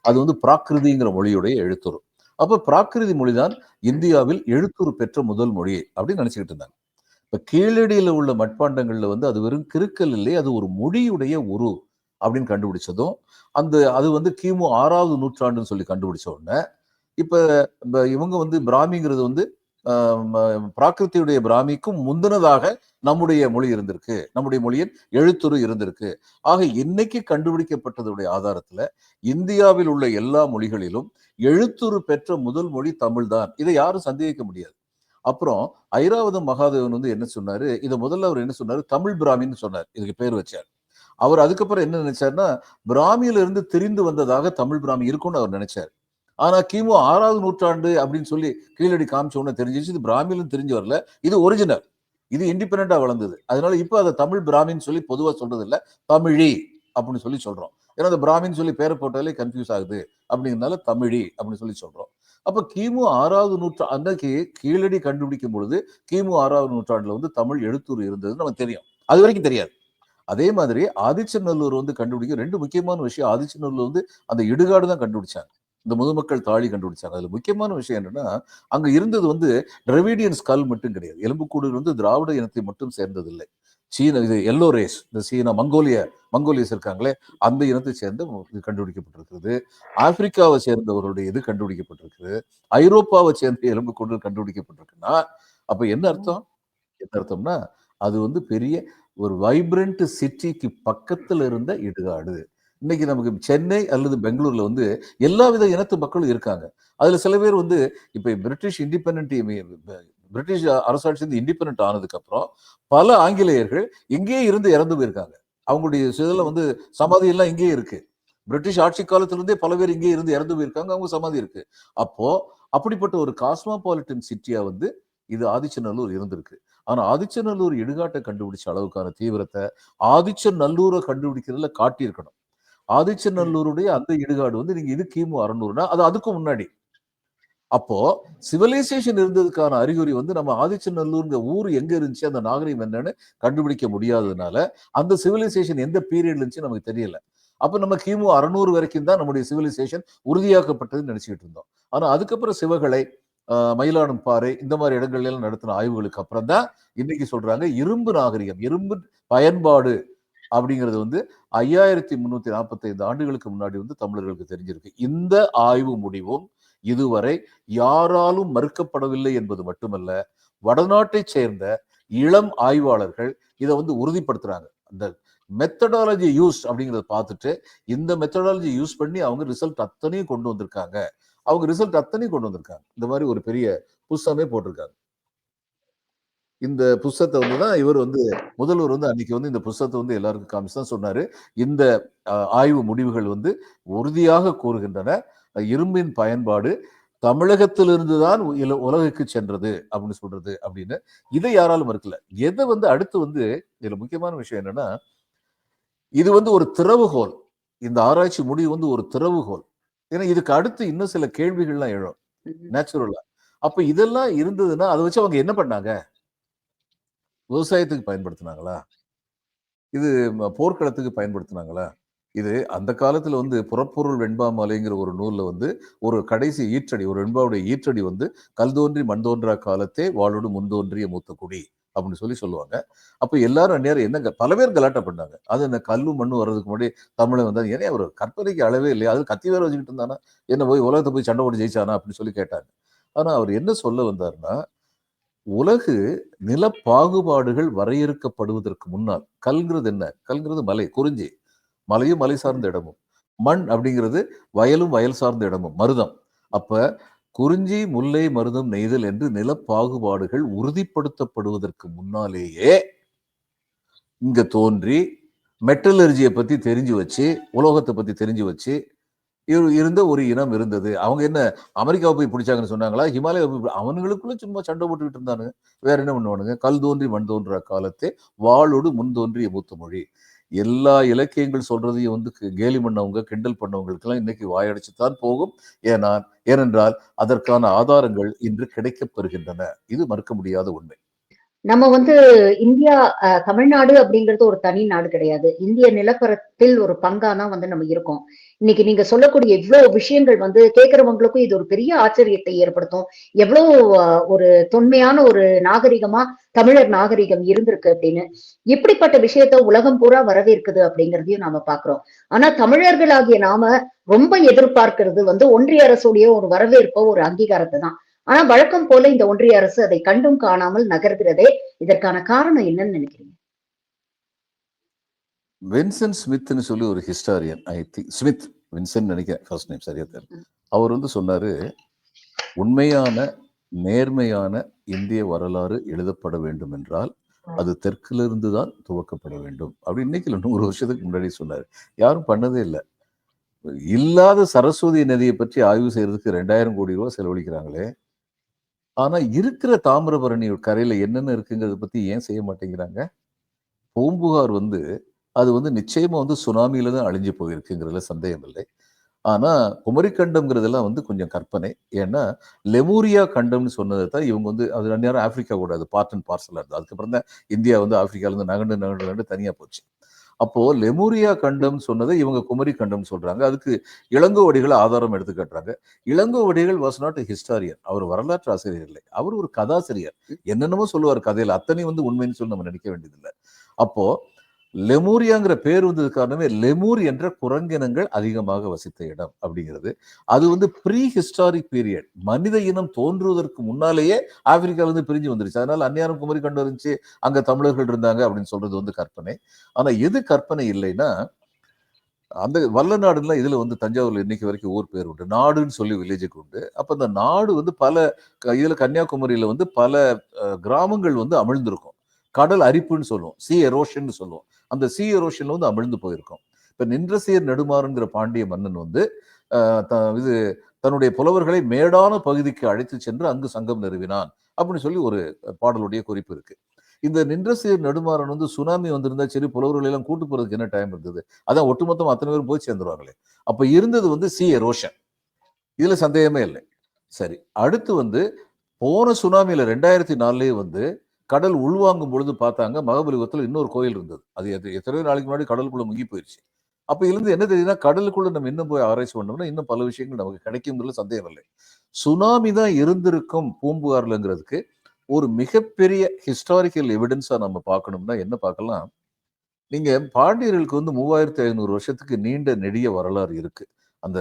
அது வந்து பிராகிருதிங்கிற மொழியுடைய எழுத்துரு. அப்ப பிராகிருதி மொழிதான் இந்தியாவில் எழுத்துரு பெற்ற முதல் மொழி அப்படின்னு நினைச்சுக்கிட்டு இருந்தாங்க. இப்ப கீழடியில உள்ள மட்பாண்டங்கள்ல வந்து அது வெறும் கிறுக்கல் இல்லை, அது ஒரு மொழியுடைய உரு அப்படின்னு கண்டுபிடிச்சதும், அது வந்து கிமு 6வது நூற்றாண்டுன்னு சொல்லி கண்டுபிடிச்ச உடனே, இப்ப இவங்க வந்து பிராமிங்கிறது வந்து அ ம பிராகிருத்தியுடைய பிராமிக்கும் முந்தினதாக நம்முடைய மொழி இருந்திருக்கு. நம்முடைய மொழியின் எழுத்துரு இருந்திருக்கு. ஆக இன்னைக்கு கண்டுபிடிக்கப்பட்டதுடைய ஆதாரத்துல, இந்தியாவில் உள்ள எல்லா மொழிகளிலும் எழுத்துரு பெற்ற முதல் மொழி தமிழ் தான். இதை யாரும் சந்தேகிக்க முடியாது. அப்புறம் ஐராவதம் மகாதேவன் வந்து என்ன சொன்னாரு, முதல்ல அவர் என்ன சொன்னாரு, தமிழ் பிராமின்னு சொன்னார். இதுக்கு பேர் வச்சார். அவர் அதுக்கப்புறம் என்ன நினைச்சாருன்னா, பிராமியில இருந்து திரிந்து வந்ததாக தமிழ் பிராமி இருக்கும்னு அவர் நினைச்சார். ஆனா கிமு 6வது நூற்றாண்டு அப்படின்னு சொல்லி கீழடி காமிச்ச உடனே தெரிஞ்சிச்சு, இது பிராமியிலும் தெரிஞ்சு வரல. இது ஒரிஜினல். இது இண்டிபெண்டண்டா வளர்ந்தது. அதனால இப்ப அதை தமிழ் பிராமின்னு சொல்லி பொதுவா சொல்றது இல்ல. தமிழி அப்படின்னு சொல்லி சொல்றோம். ஏன்னா அந்த பிராமின்னு சொல்லி பேரை போட்டாலே கன்ஃபியூஸ் ஆகுது. அப்படிங்கிறதுனால தமிழி அப்படின்னு சொல்லி சொல்றோம். அப்ப கிமு 6வது அன்னைக்கு கீழடி கண்டுபிடிக்கும் பொழுது கிமு 6வது நூற்றாண்டுல வந்து தமிழ் எழுத்துரு இருந்ததுன்னு நமக்கு தெரியும். அது வரைக்கும் தெரியாது. அதே மாதிரி ஆதிச்சநல்லூர் வந்து கண்டுபிடிக்க 2 முக்கியமான விஷயம். ஆதிச்சநல்லூர் வந்து அந்த இடுகாடு தான் கண்டுபிடிச்சாங்க. இந்த முதுமக்கள் தாழி கண்டுபிடிச்சாங்க. அதுல முக்கியமான விஷயம் என்னன்னா, அங்க இருந்தது வந்து டிராவிடியன் ஸ்கல் மட்டும் கிடையாது. எலும்புக்கூடு வந்து திராவிட இனத்தை மட்டும் சேர்ந்ததில்லை. இது எல்லோ ரேஸ், இந்த சீனா மங்கோலியஸ் இருக்காங்களே, அந்த இனத்தை சேர்ந்த இது கண்டுபிடிக்கப்பட்டிருக்கிறது. ஆப்பிரிக்காவை சேர்ந்தவர்களுடைய இது கண்டுபிடிக்கப்பட்டிருக்குது. ஐரோப்பாவை சேர்ந்த எலும்புக்கூடுகள் கண்டுபிடிக்கப்பட்டிருக்குன்னா, அப்ப என்ன அர்த்தம்? என்ன அர்த்தம்னா, அது வந்து பெரிய ஒரு வைப்ரண்ட் சிட்டிக்கு பக்கத்துல இருந்த இடுகாடு. இன்னைக்கு நமக்கு சென்னை அல்லது பெங்களூர்ல வந்து எல்லாவித இனத்து மக்களும் இருக்காங்க. அதுல சில பேர் வந்து இப்ப பிரிட்டிஷ் அரசாட்சி வந்து இண்டிபெண்டன்ட் ஆனதுக்கு அப்புறம் பல ஆங்கிலேயர்கள் இங்கேயே இருந்து இறந்து போயிருக்காங்க. அவங்களுடைய சிதல வந்து சமாதி எல்லாம் இங்கேயே இருக்கு. பிரிட்டிஷ் ஆட்சி காலத்துல இருந்தே பல பேர் இங்கே இருந்து இறந்து போயிருக்காங்க. அவங்க சமாதி இருக்கு. அப்போ அப்படிப்பட்ட ஒரு காஸ்மோபாலிட்டன் சிட்டியா வந்து இது ஆதிச்சநல்லூர் இருந்திருக்கு. ஆனா ஆதிச்சநல்லூர் இடுகாட்டை கண்டுபிடிச்ச அளவுக்கான தீவிரத்தை ஆதிச்சநல்லூரை கண்டுபிடிக்கிறதுல காட்டியிருக்கணும். ஆதிச்சநல்லூருடைய அந்த இடுகாடு வந்து நீங்க இது கிமு 600னா அது அதுக்கும் முன்னாடி. அப்போ சிவிலைசேஷன் இருந்ததுக்கான அறிகுறி வந்து நம்ம ஆதிச்சநல்லூர்ங்கிற ஊர் எங்க இருந்துச்சு, அந்த நாகரிகம் என்னன்னு கண்டுபிடிக்க முடியாததுனால, அந்த சிவிலைசேஷன் எந்த பீரியட்ல இருந்துச்சு நமக்கு தெரியல. அப்ப நம்ம கிமு 600 வரைக்கும் தான் நம்முடைய சிவிலைசேஷன் உறுதியாக்கப்பட்டதுன்னு நினைச்சுக்கிட்டு இருந்தோம். ஆனா அதுக்கப்புறம் சிவகலை, மயிலாடும் பாறை இந்த மாதிரி இடங்கள்ல எல்லாம் நடத்தின ஆய்வுகளுக்கு அப்புறம் தான் இன்னைக்கு சொல்றாங்க இரும்பு நாகரிகம், இரும்பு பயன்பாடு அப்படிங்கிறது வந்து 5345 ஆண்டுகளுக்கு முன்னாடி வந்து தமிழர்களுக்கு தெரிஞ்சிருக்கு. இந்த ஆய்வு முடிவும் இதுவரை யாராலும் மறுக்கப்படவில்லை என்பது மட்டுமல்ல, வடநாட்டைச் சேர்ந்த இளம் ஆய்வாளர்கள் இதை வந்து உறுதிப்படுத்துறாங்க. அந்த மெத்தடாலஜி யூஸ் அப்படிங்கிறத பார்த்துட்டு இந்த மெத்தடாலஜி யூஸ் பண்ணி அவங்க ரிசல்ட் அத்தனையும் கொண்டு வந்திருக்காங்க. இந்த மாதிரி ஒரு பெரிய புஸ்தகமே போட்டிருக்காங்க. இந்த புஸ்தகத்தை வந்து தான் இவர் வந்து முதல்வர் வந்து அன்னைக்கு வந்து இந்த புஸ்தகத்தை வந்து எல்லாருக்கும் காமிச்சு தான் சொன்னாரு. இந்த ஆய்வு முடிவுகள் வந்து உறுதியாக கூறுகின்றன. இரும்பின் பயன்பாடு தமிழகத்திலிருந்து தான் உலகுக்கு சென்றது அப்படின்னு சொல்றது அப்படின்னு. இதை யாராலும் மறுக்கல. எதை வந்து அடுத்து வந்து இதுல முக்கியமான விஷயம் என்னன்னா, இது வந்து ஒரு திறவுகோல். இந்த ஆராய்ச்சி முடிவு வந்து ஒரு திறவுகோல். ஏன்னா இதுக்கு அடுத்து இன்னும் சில கேள்விகள்லாம் எழும் நேச்சுரலா. அப்ப இதெல்லாம் இருந்ததுன்னா அதை வச்சு அவங்க என்ன பண்ணாங்க? விவசாயத்துக்கு பயன்படுத்தினாங்களா? இது போர்க்களத்துக்கு பயன்படுத்தினாங்களா? இது அந்த காலத்துல வந்து புறப்பொருள் வெண்பா மாலைங்கிற ஒரு நூல்ல வந்து ஒரு கடைசி ஈற்றடி, ஒரு வெண்பாவுடைய ஈற்றடி வந்து கல் தோன்றி மண் தோன்றா காலத்தே வாளோடு முன்தோன்றிய மூத்த குடி அப்படின்னு சொல்லுவாங்க. அப்ப எல்லாரும் அந்நேரம் என்னங்க பல பேர் கலாட்டா பண்ணாங்க. அது இந்த கல்லும் மண்ணும் வர்றதுக்கு முன்னாடி தமிழன் வந்தா ஏன்னா ஒரு கற்பனைக்கு அளவே இல்லையா? அது கத்தி வேற வச்சுக்கிட்டு இருந்தானா? என்ன போய் உலகத்தை போய் சண்டை போட்டு ஜெயிச்சானா அப்படின்னு சொல்லி கேட்டாங்க. ஆனா அவர் என்ன சொல்ல வந்தாருன்னா, உலகு நில பாகுபாடுகள் வரையறுக்கப்படுவதற்கு முன்னால் கல்ங்கிறது என்ன? கல்ங்கிறது மலை, குறிஞ்சி. மலையும் மலை சார்ந்த இடமும். மண் அப்படிங்கிறது வயலும் வயல் சார்ந்த இடமும், மருதம். அப்ப குறிஞ்சி, முல்லை, மருதம், நெய்தல் என்று நில பாகுபாடுகள் உறுதிப்படுத்தப்படுவதற்கு முன்னாலேயே இங்க தோன்றி மெட்டலர்ஜியை பத்தி தெரிஞ்சு வச்சு, உலோகத்தை பத்தி தெரிஞ்சு வச்சு இருந்த ஒரு இனம் இருந்தது. அவங்க என்ன அமெரிக்காவை போய் பிடிச்சாங்கன்னு சொன்னாங்களா? ஹிமாலயா போய் அவனுங்களுக்குள்ள சும்மா சண்டை போட்டுக்கிட்டு இருந்தானுங்க. வேற என்ன பண்ணுவானுங்க? கல் தோன்றி மண் தோன்றா காலத்தே வாளோடு முன் தோன்றிய மூத்த மொழி. எல்லா இலக்கியங்கள் சொல்றதையும் வந்து கேலி பண்ணவங்க, கிண்டல் பண்ணவங்களுக்கெல்லாம் இன்னைக்கு வாயடைச்சு தான் போகும். ஏனென்றால் அதற்கான ஆதாரங்கள் இன்று கிடைக்கப் பெறுகின்றன. இது மறுக்க முடியாத உண்மை. நம்ம வந்து இந்தியா தமிழ்நாடு அப்படிங்கிறது ஒரு தனி நாடு கிடையாது. இந்திய நிலப்பரப்பில் ஒரு பங்காதான் வந்து நம்ம இருக்கோம். இன்னைக்கு நீங்க சொல்லக்கூடிய இவ்வளவு விஷயங்கள் வந்து கேட்கிறவங்களுக்கும் இது ஒரு பெரிய ஆச்சரியத்தை ஏற்படுத்தும். எவ்வளவு ஒரு தொன்மையான ஒரு நாகரிகமா தமிழர் நாகரிகம் இருந்திருக்கு அப்படின்னு. இப்படிப்பட்ட விஷயத்த உலகம் பூரா வரவேற்குது அப்படிங்கிறதையும் நாம பாக்குறோம். ஆனா தமிழர்களாகிய நாம ரொம்ப எதிர்பார்க்கிறது வந்து ஒன்றிய அரசுடைய ஒரு வரவேற்போ ஒரு அங்கீகாரத்தை தான். ஆனா வழக்கம் போல இந்த ஒன்றிய அரசு அதை கண்டும் காணாமல் நகர்கிறதே. இதற்கான காரணம் என்னன்னு நினைக்கிறீங்க? வின்சென்ட் ஸ்மித்னு சொல்லி ஒரு historian, I think Smith, Vincent நினைக்கிறேன், ஃபர்ஸ்ட் நேம் சரியா தெரியல. அவர் வந்து சொன்னாரு, உண்மையான நேர்மையான இந்திய வரலாறு எழுதப்பட வேண்டும் என்றால் அது தெற்கிலிருந்து தான் துவக்கப்பட வேண்டும். அப்படி இன்னைக்கு 100 வருஷத்துக்கு முன்னாடி சொன்னாரு. யாரும் பண்ணதே இல்லை. இல்லாத சரஸ்வதி நதியை பற்றி ஆய்வு செய்யறதுக்கு 2000 கோடி ரூபாய் செலவழிக்கிறாங்களே. ஆனா இருக்கிற தாமிரபரணி கரையில என்னென்ன இருக்குங்கிறத பத்தி ஏன் செய்ய மாட்டேங்கிறாங்க? பூம்புகார் வந்து அது வந்து நிச்சயமா வந்து சுனாமியில தான் அழிஞ்சு போயிருக்குங்கிறதுல சந்தேகம் இல்லை. ஆனா குமரிக்கண்டம்ங்கிறதெல்லாம் வந்து கொஞ்சம் கற்பனை. ஏன்னா லெமூரியா கண்டம்னு சொன்னதை தான் இவங்க வந்து அது நேரம் ஆப்பிரிக்கா கூட அது பார்ட் அண்ட் பார்சலா இருந்தது. அதுக்கப்புறம் தான் இந்தியா வந்து ஆப்பிரிக்கால இருந்து நகண்டு தனியா போச்சு. அப்போ லெமூரியா கண்டம் சொன்னதை இவங்க குமரி கண்டம் சொல்றாங்க. அதுக்கு இளங்கோவடிகள் ஆதாரம் எடுத்து காட்டுறாங்க. Ilango Adigal was not a historian. அவர் வரலாற்று ஆசிரியர் இல்லை. அவர் ஒரு கதாசிரியர். என்னென்னமோ சொல்லுவார் கதையில. அத்தனை வந்து உண்மைன்னு சொல்லி நம்ம நினைக்க வேண்டியதில்லை. அப்போ லெமூரியாங்கிற பேர் வந்தது காரணமே லெமூர் என்ற குரங்கினங்கள் அதிகமாக வசித்த இடம் அப்படிங்கிறது. அது வந்து ப்ரீ ஹிஸ்டாரிக் பீரியட். மனித இனம் தோன்றுவதற்கு முன்னாலேயே ஆப்பிரிக்கால இருந்து பிரிஞ்சு வந்துருச்சு. அதனால அந்நியாரம் குமரி கண்டு இருந்துச்சு, அங்க தமிழர்கள் இருந்தாங்க அப்படின்னு சொல்றது வந்து கற்பனை. ஆனா எது கற்பனை இல்லைன்னா, அந்த வல்ல நாடுலாம் இதுல வந்து தஞ்சாவூர்ல இன்னைக்கு வரைக்கும் ஊர் பேர் உண்டு. நாடுன்னு சொல்லி வில்லேஜுக்கு உண்டு. அப்ப அந்த நாடு வந்து பல இதுல கன்னியாகுமரியில வந்து பல கிராமங்கள் வந்து அமிழ்ந்திருக்கும். கடல் அரிப்புன்னு சொல்லுவோம். சி எரோஷன் சொல்லுவோம். அந்த சி எரோஷன்ல வந்து அமிழ்ந்து போயிருக்கும். இப்ப நின்றசீர் நெடுமாறன்கிற பாண்டிய மன்னன் வந்து இது தன்னுடைய புலவர்களை மேடான பகுதிக்கு அழைத்து சென்று அங்கு சங்கம் நிறுவினான் அப்படின்னு சொல்லி ஒரு பாடலுடைய குறிப்பு இருக்கு. இந்த நின்றசீர் நெடுமாறன் வந்து சுனாமி வந்திருந்தா சரி, புலவர்கள் எல்லாம் கூட்டு போறதுக்கு என்ன டைம் இருந்தது? அதான் ஒட்டுமொத்தம் அத்தனை பேரும் போய் சேர்ந்துருவாங்களே. அப்ப இருந்தது வந்து சி எரோஷன். இதுல சந்தேகமே இல்லை. சரி, அடுத்து வந்து போன சுனாமியில 2004லயே வந்து கடல் உள்வாங்கும் பொழுது பார்த்தாங்க, மகாபலிபுரத்துல இன்னொரு கோயில் இருந்தது. அது எத்தனையோ நாளைக்கு முன்னாடி கடலுக்குள்ள முங்கி போயிருச்சு. அப்ப இருந்து என்ன தெரியுதுன்னா, கடலுக்குள்ள நம்ம இன்னும் போய் ஆராய்ச்சி பண்ணோம்னா இன்னும் பல விஷயங்கள் நமக்கு கிடைக்கும்ன்றதுல சந்தேகம் இல்லை. சுனாமி தான் இருந்திருக்கும் பூம்புகார்லங்கிறதுக்கு ஒரு மிகப்பெரிய ஹிஸ்டாரிக்கல் எவிடன்ஸா நம்ம பார்க்கணும்னா என்ன பார்க்கலாம்? நீங்க பாண்டியர்களுக்கு வந்து 3500 வருஷத்துக்கு நீண்ட நெடிய வரலாறு இருக்கு. அந்த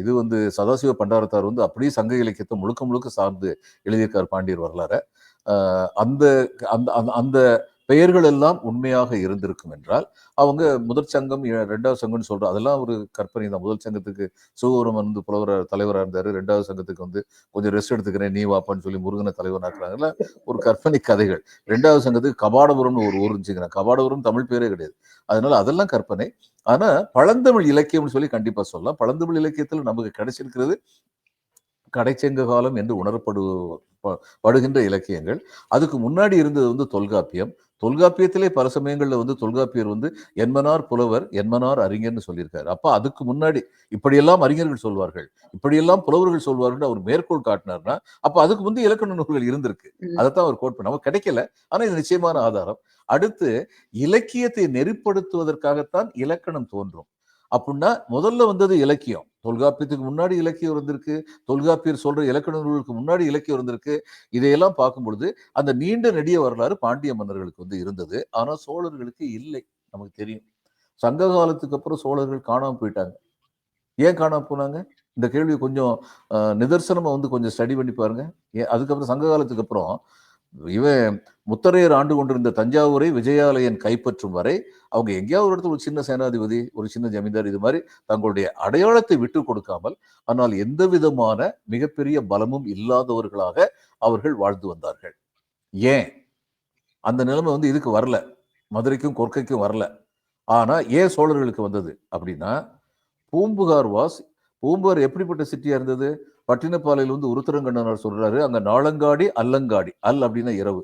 இது வந்து சதாசிவ பண்டாரத்தார் வந்து அப்படியே சங்க இலக்கியத்தை முழுக்க முழுக்க சார்ந்து எழுதியிருக்கார் பாண்டியர் வரலாற. அந்த அந்த அந்த அந்த பெயர்கள் எல்லாம் உண்மையாக இருந்திருக்கும் என்றால், அவங்க முதற் சங்கம், 2வது சங்கம்னு சொல்றோம். அதெல்லாம் ஒரு கற்பனை தான். முதல் சங்கத்துக்கு சிவபெருமான் வந்து புலவரா தலைவரா இருந்தாரு. 2வது சங்கத்துக்கு வந்து கொஞ்சம் ரெஸ்ட் எடுத்துக்கிறேன் நீ வாப்பான்னு சொல்லி முருகனை தலைவனாக்குறாங்கல்ல, ஒரு கற்பனை கதைகள். 2வது சங்கத்துக்கு கபாடபுரம்னு ஒரு ஊர் இருந்துச்சுங்க. கபாடபுரம் தமிழ் பேரே கிடையாது. அதனால அதெல்லாம் கற்பனை. ஆனா பழந்தமிழ் இலக்கியம்னு சொல்லி கண்டிப்பா சொல்லலாம். பழந்தமிழ் இலக்கியத்துல நமக்கு கிடைச்சிருக்கிறது கடைச்சங்க காலம் என்று படுகின்ற இலக்கியங்கள். அதுக்கு முன்னாடி இருந்தது வந்து தொல்காப்பியம். தொல்காப்பியத்திலே பல சமயங்கள்ல வந்து தொல்காப்பியர் வந்து என்மனார் புலவர், என்மனார் அறிஞர்னு சொல்லியிருக்காரு. அப்ப அதுக்கு முன்னாடி இப்படியெல்லாம் அறிஞர்கள் சொல்வார்கள், இப்படியெல்லாம் புலவர்கள் சொல்வார்கள் அவர் மேற்கோள் காட்டினார்னா, அப்ப அதுக்கு முந்தைய இலக்கண நூல்கள் இருந்திருக்கு. அதைத்தான் அவர் கோட் பண்ண. நமக்கு கிடைக்கல. ஆனா இது நிச்சயமான ஆதாரம். அடுத்து இலக்கியத்தை நெறிப்படுத்துவதற்காகத்தான் இலக்கணம் தோன்றும். அப்படின்னா முதல்ல வந்தது இலக்கியம். தொல்காப்பியத்துக்கு முன்னாடி இலக்கியம் இருந்திருக்கு. தொல்காப்பியர் சொல்ற இலக்கண நூல்களுக்கு முன்னாடி இலக்கியம் இருந்திருக்கு. இதையெல்லாம் பார்க்கும் பொழுது அந்த நீண்ட நெடிய வரலாறு பாண்டிய மன்னர்களுக்கு வந்து இருந்தது. ஆனா சோழர்களுக்கு இல்லை. நமக்கு தெரியும். சங்க காலத்துக்கு அப்புறம் சோழர்கள் காணாம போயிட்டாங்க. ஏன் காணாம போனாங்க? இந்த கேள்வி கொஞ்சம் நிதர்சனமா வந்து கொஞ்சம் ஸ்டடி பண்ணி பாருங்க. அதுக்கப்புறம் சங்க காலத்துக்கு அப்புறம் இவன் முத்தரையர் ஆண்டு கொண்டிருந்த தஞ்சாவூரை விஜயாலயன் கைப்பற்றும் வரை அவங்க எங்கேயாவது ஒரு இடத்துல ஒரு சின்ன சேனாதிபதி, ஒரு சின்ன ஜமீன்தார், இது மாதிரி தங்களுடைய அடையாளத்தை விட்டு கொடுக்காமல், ஆனால் எந்த விதமான மிகப்பெரிய பலமும் இல்லாதவர்களாக அவர்கள் வாழ்ந்து வந்தார்கள். ஏன் அந்த நிலைமை வந்து இதுக்கு வரல, மதுரைக்கும் கொற்கைக்கும் வரல. ஆனா ஏன் சோழர்களுக்கு வந்தது அப்படின்னா, பூம்புகார் எப்படிப்பட்ட சிட்டியா இருந்தது? பட்டினப்பாலையில் வந்து உருத்திரங்கண்ணனார் சொல்றாரு, அங்க நாளங்காடி அல்லங்காடி, அப்படின்னா இரவு,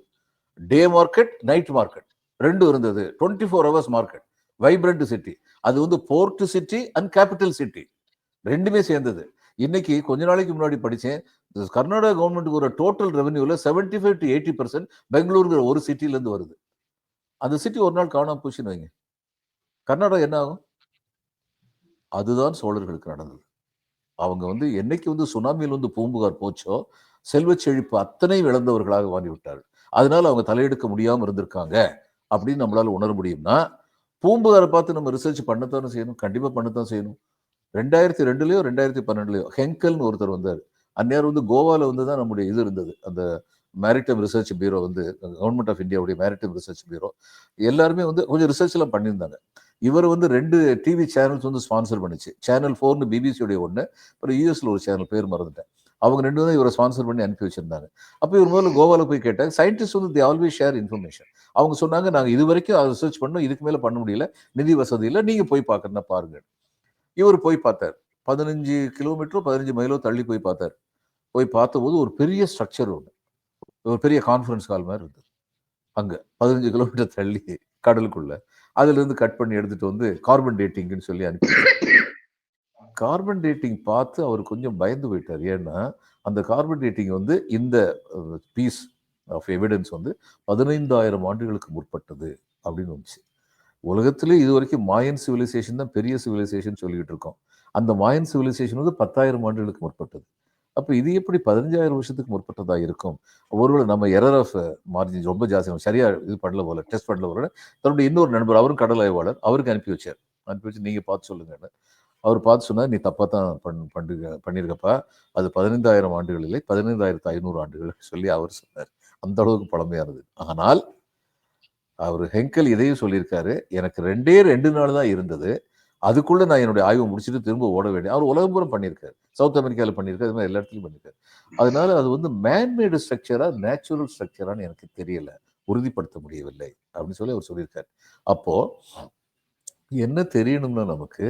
டே மார்க்கெட் நைட் மார்க்கெட் ரெண்டும் இருந்தது. 24 ஹவர்ஸ் மார்க்கெட், வைப்ரண்ட் சிட்டி. அது வந்து board city and capital city ரெண்டுமே சேர்ந்தது. இன்னைக்கு கொஞ்ச நாளைக்கு முன்னாடி படிச்சேன், கர்நாடகா கவர்மெண்ட்டுக்கு ஒரு டோட்டல் ரெவன்யூல 75 to 80% பெங்களூருங்கிற ஒரு சிட்டில இருந்து வருது. அந்த சிட்டி ஒரு நாள் காணாம போச்சுன்னு வைங்க, கர்நாடகா என்ன ஆகும்? அதுதான் சோழர்களுக்கு நடந்தது. அவங்க வந்து என்னைக்கு வந்து சுனாமியில் வந்து பூம்புகார் போச்சோ, செல்வ செழிப்பு அத்தனை இழந்தவர்களாக மாறிவிட்டார்கள். அதனால அவங்க தலையெடுக்க முடியாம இருந்திருக்காங்க அப்படின்னு நம்மளால உணர முடியும்னா, பூம்புகாரை பார்த்து நம்ம ரிசர்ச் பண்ணத்தானே செய்யணும், கண்டிப்பா பண்ணத்தான் செய்யணும். 2002லயோ 2012லயோ ஹெங்கல்னு ஒருத்தர் வந்தார். அந்நேரம் வந்து கோவால வந்து தான் நம்முடைய இது இருந்தது, அந்த மேரிடைம் ரிசர்ச் பியூரோ வந்து கவர்மெண்ட் ஆஃப் இந்தியாவுடைய மேரிடைம் ரிசர்ச் பியூரோ. எல்லாருமே வந்து கொஞ்சம் ரிசர்ச் எல்லாம் பண்ணியிருந்தாங்க. இவர் வந்து 2 டிவி சேனல்ஸ் வந்து ஸ்பான்சர் பண்ணிச்சு. சேனல் 4ன்னு பிபிசியோடைய ஒன்று, அப்புறம் யூஎஸ்ல ஒரு சேனல் பேர் மறந்துட்டேன். அவங்க 2 தான் இவரை ஸ்பான்சர் பண்ணி அனுப்பி வச்சிருந்தாங்க. அப்போ இவர் முதல்ல கோவால போய் கேட்டாங்க. சயின்டிஸ்ட் வந்து தே ஆல்வேஸ் ஷேர் இன்ஃபர்மேஷன். அவங்க சொன்னாங்க, நாங்கள் இது வரைக்கும் அதை ரிசர்ச் பண்ணோம், இதுக்கு மேலே பண்ண முடியல, நிதி வசதி இல்லை, நீங்க போய் பார்க்கறதுனா பாருங்க. இவர் போய் பார்த்தார். 15 கிலோமீட்டரோ 15 மைலோ தள்ளி போய் பார்த்தார். போய் பார்த்தபோது ஒரு பெரிய ஸ்ட்ரக்சர் ஒன்று, ஒரு பெரிய கான்ஃபரன்ஸ் ஹால் மாதிரி இருந்தது. அங்க 15 கிலோமீட்டர் தள்ளி கடலுக்குள்ள. அதுல இருந்து கட் பண்ணி எடுத்துட்டு வந்து கார்பன் டேட்டிங்னு சொல்லி அனுப்பி. கார்பன் டேட்டிங் பார்த்து அவர் கொஞ்சம் பயந்து போயிட்டார். ஏன்னா அந்த கார்பன் டேட்டிங் வந்து இந்த பீஸ் ஆஃப் எவிடன்ஸ் வந்து 15,000 ஆண்டுகளுக்கு முற்பட்டது அப்படின்னு வந்துச்சு. உலகத்திலே இது வரைக்கும் மாயன் சிவிலைசேஷன் தான் பெரிய சிவிலைசேஷன் சொல்லிட்டு இருக்கோம். அந்த மாயன் சிவிலைசேஷன் வந்து 10,000 ஆண்டுகளுக்கு முற்பட்டது. அப்ப இது எப்படி 15,000 வருஷத்துக்கு முற்பட்டதா இருக்கும்? ஒருவேளை நம்ம எரர் ஆஃப் மார்ஜின் ரொம்ப ஜாஸ்தி, சரியா இது பண்ணல போல, டெஸ்ட் பண்ணல போல. தன்னுடைய இன்னொரு நண்பர், அவரும் கடல் ஆய்வாளர், அவருக்கு அனுப்பி வச்சார். அனுப்பி வச்சு நீங்க பார்த்து சொல்லுங்கன்னு. அவர் பார்த்து சொன்னார், நீ தப்பா தான் பண்ணியிருக்கப்பா, அது 15,000 ஆண்டுகள் இல்லை, 15,500 ஆண்டுகள் சொல்லி அவர் சொன்னார். அந்த அளவுக்கு பழமையானது. ஆனால் அவர் ஹெங்கல் இதையும் சொல்லியிருக்காரு, எனக்கு 2 நாள் தான் இருந்தது, அதுக்குள்ள நான் என்னுடைய ஆய்வு முடிச்சுட்டு திரும்ப ஓட வேண்டிய. அவர் உலகம் பூரா பண்ணியிருக்காரு, சவுத் அமெரிக்காவில் பண்ணியிருக்காரு, இது மாதிரி எல்லா இடத்துலையும் பண்ணியிருக்காரு. அதனால அது வந்து மேன்மேடு ஸ்ட்ரக்சரா நேச்சுரல் ஸ்ட்ரக்சரான்னு எனக்கு தெரியல, உறுதிப்படுத்த முடியவில்லை அப்படின்னு சொல்லி அவர் சொல்லியிருக்காரு. அப்போ என்ன தெரியணும்னா, நமக்கு